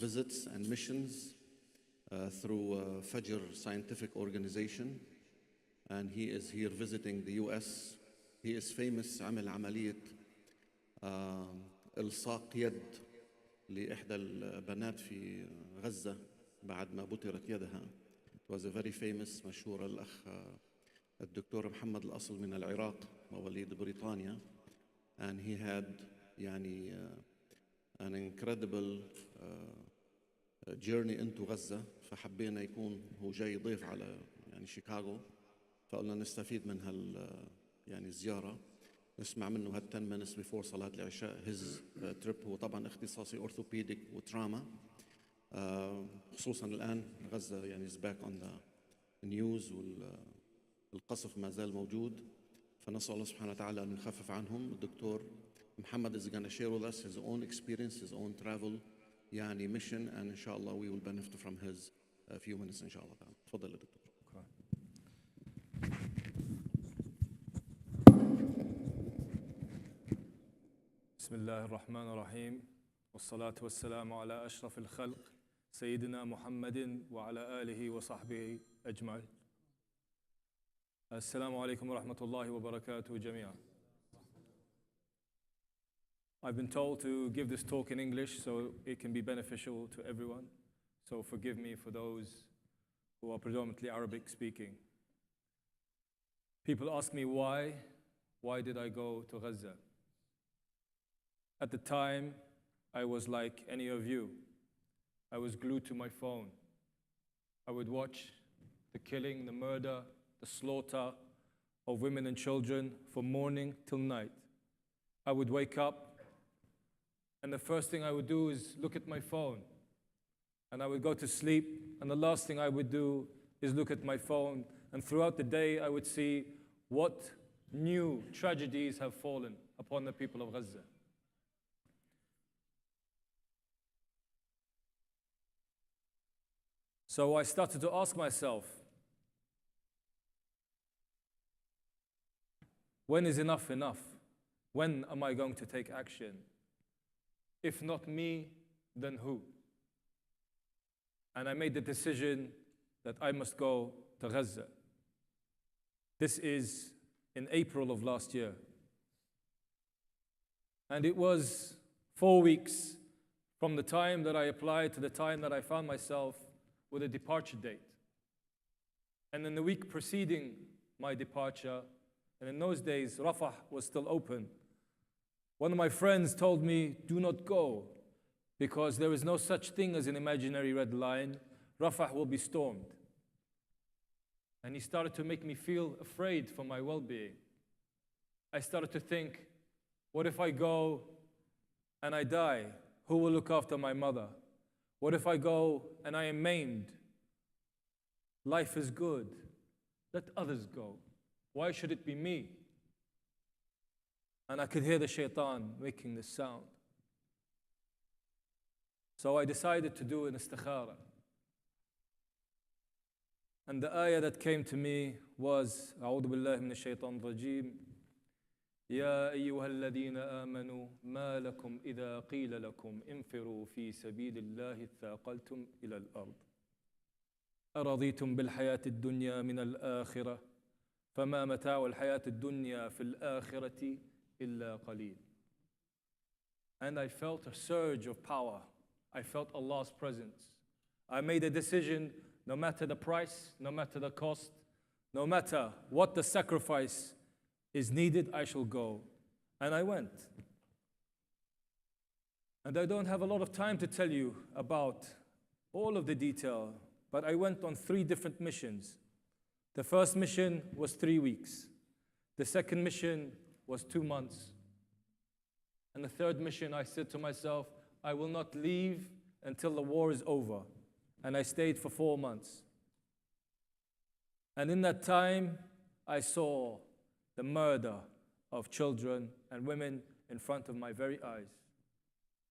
visits and missions through Fajr Scientific Organization, and he is here visiting the US. He is famous. عمل عملية إلصاق يد لإحدى البنات في غزة بعد ما بترت يدها. It was a very famous مشهور الأخ الدكتور محمد الأصل من العراق مواليد بريطانيا, and he had يعني an incredible journey into غزة. فحبينا يكون هو جاي ضيف على يعني شيكاغو, فقلنا نستفيد من يعني الزيارة, نسمع منه 10 minutes before صلاة العشاء his trip. هو طبعا اختصاصي orthopedic وتراما, خصوصا الآن غزة يعني is back on the news, والقصف ما زال موجود, فنسأل الله سبحانه وتعالى أن يخفف عنهم. الدكتور محمد is going to share with us his own experience, his own travel يعني mission, and إن شاء الله we will benefit from his few minutes إن شاء الله تعالى. تفضل يا دكتور. بسم الله الرحمن الرحيم, والصلاة والسلام على أشرف الخلق سيدنا محمد وعلى آله وصحبه أجمعين. السلام عليكم ورحمة الله وبركاته جميعا. I've been told to give this talk in English so it can be beneficial to everyone. So forgive me for those who are predominantly Arabic speaking. People ask me why did I go to Gaza? At the time, I was like any of you. I was glued to my phone. I would watch the killing, the murder, the slaughter of women and children from morning till night. I would wake up, and the first thing I would do is look at my phone. And I would go to sleep, and the last thing I would do is look at my phone. And throughout the day, I would see what new tragedies have fallen upon the people of Gaza. So I started to ask myself, when is enough enough? When am I going to take action? If not me, then who? And I made the decision that I must go to Gaza. This is in April of last year. And it was 4 weeks from the time that I applied to the time that I found myself with a departure date. And in the week preceding my departure, and in those days, Rafah was still open, one of my friends told me, do not go, because there is no such thing as an imaginary red line. Rafah will be stormed. And he started to make me feel afraid for my well-being. I started to think, what if I go and I die? Who will look after my mother? What if I go and I am maimed? Life is good. Let others go. Why should it be me? And I could hear the shaitan making this sound. So I decided to do an istikhara. And the ayah that came to me was, أعوذ بالله من الشيطان الرجيم, يا أيها الذين آمنوا ما لكم إذا قيل لكم انفروا في سبيل الله اثاقلتم إلى الأرض أرضيتم بالحياة الدنيا من الآخرة فما متاع الحياة الدنيا في الآخرة إلا قليل. And I felt a surge of power. I felt Allah's presence. I made a decision, no matter the price, no matter the cost, no matter what the sacrifice is needed, I shall go. And I went. And I don't have a lot of time to tell you about all of the detail, but I went on 3 different missions. The first mission was 3 weeks. The second mission was 2 months. And the third mission, I said to myself, I will not leave until the war is over. And I stayed for 4 months. And in that time, I saw the murder of children and women in front of my very eyes.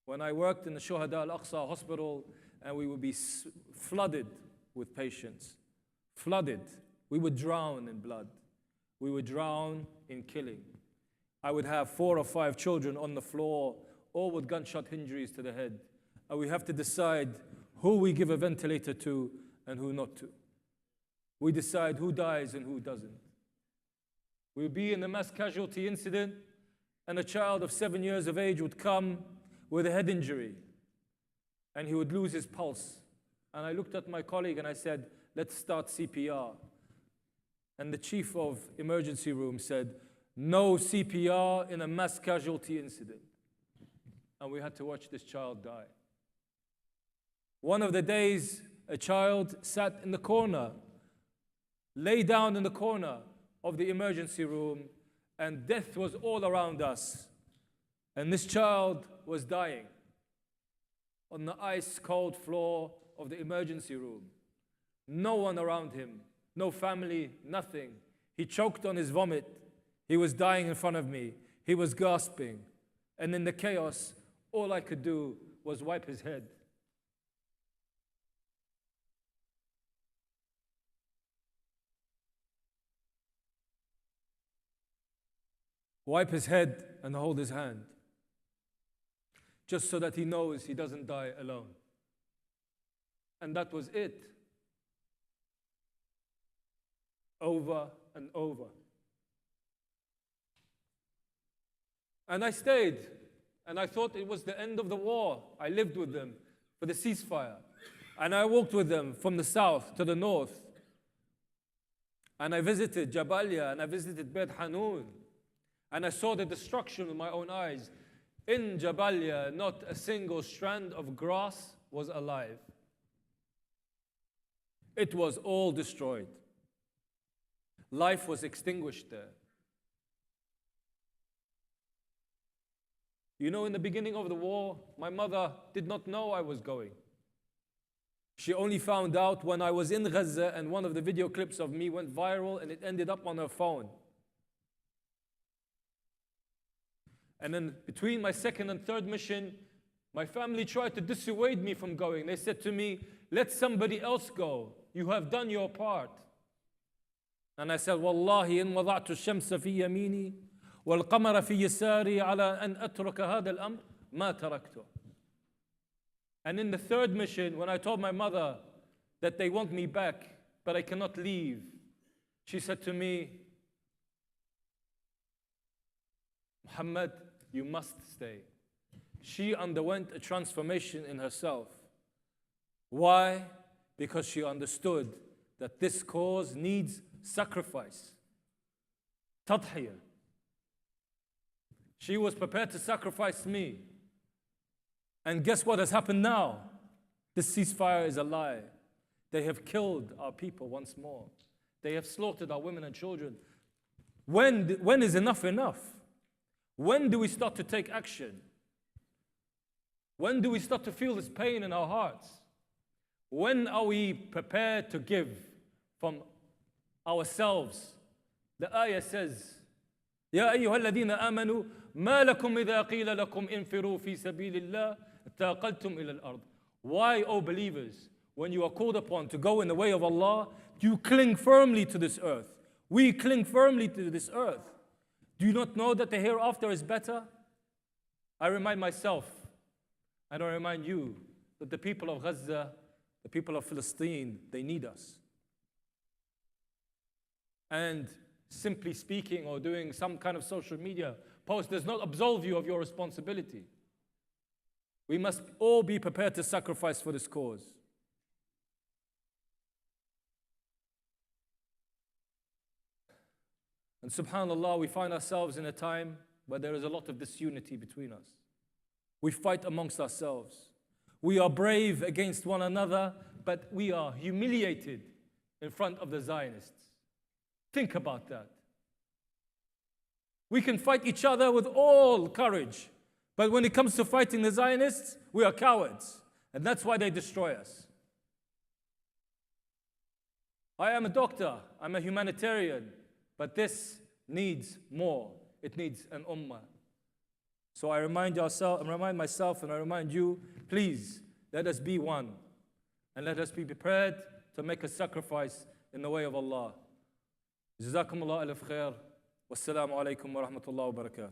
When I worked in the Shuhada Al-Aqsa hospital, and we would be flooded with patients, flooded. We would drown in blood. We would drown in killing. I would have 4 or 5 children on the floor, all with gunshot injuries to the head. and we have to decide who we give a ventilator to and who not to. We decide who dies and who doesn't. We'll be in a mass casualty incident, and a child of 7 years of age would come with a head injury, and he would lose his pulse. And I looked at my colleague and I said, let's start CPR. And the chief of emergency room said, no CPR in a mass casualty incident. And we had to watch this child die. One of the days, a child sat in the corner, lay down in the corner of the emergency room, and death was all around us. And this child was dying on the ice-cold floor of the emergency room. No one around him, no family, nothing. He choked on his vomit. He was dying in front of me. He was gasping. And in the chaos, all I could do was wipe his head. Wipe his head and hold his hand, just so that he knows he doesn't die alone. And that was it. Over and over. And I stayed, and I thought it was the end of the war. I lived with them for the ceasefire. And I walked with them from the south to the north. And I visited Jabalia, and I visited Beit Hanun. And I saw the destruction with my own eyes. In Jabalia, not a single strand of grass was alive. It was all destroyed. Life was extinguished there. You know, in the beginning of the war, my mother did not know I was going. She only found out when I was in Gaza and one of the video clips of me went viral and it ended up on her phone. And then between my second and third mission, my family tried to dissuade me from going. They said to me, let somebody else go. You have done your part. And I said, Wallahi, in وضعت الشمس في يميني والقمر في يساري على أن أترك هذا الأمر ما تركته. And in the third mission, when I told my mother that they want me back, but I cannot leave, she said to me, Muhammad, you must stay. She underwent a transformation in herself. Why? Because she understood that this cause needs sacrifice. Tadhiyah. She was prepared to sacrifice me. And guess what has happened now? This ceasefire is a lie. They have killed our people once more. They have slaughtered our women and children. When is enough enough? When do we start to take action? When do we start to feel this pain in our hearts? When are we prepared to give from ourselves? The ayah says, يا أيها الذين آمنوا ما لكم إذا قيل لكم انفروا في سبيل الله اتاقلتم إلى الأرض. Why, O believers, when you are called upon to go in the way of Allah, you cling firmly to this earth? We cling firmly to this earth. Do you not know that the hereafter is better? I remind myself, and I remind you, that the people of Gaza, the people of Palestine, they need us. And simply speaking or doing some kind of social media post does not absolve you of your responsibility. We must all be prepared to sacrifice for this cause. And subhanAllah, we find ourselves in a time where there is a lot of disunity between us. We fight amongst ourselves. We are brave against one another, but we are humiliated in front of the Zionists. Think about that. We can fight each other with all courage, but when it comes to fighting the Zionists, we are cowards, and that's why they destroy us. I am a doctor, I'm a humanitarian, but this needs more. It needs an ummah. So I remind myself and I remind you, please, let us be one. And let us be prepared to make a sacrifice in the way of Allah. Jazakumullah alaf khair. Wassalamu alaikum wa rahmatullahi wa barakatuh.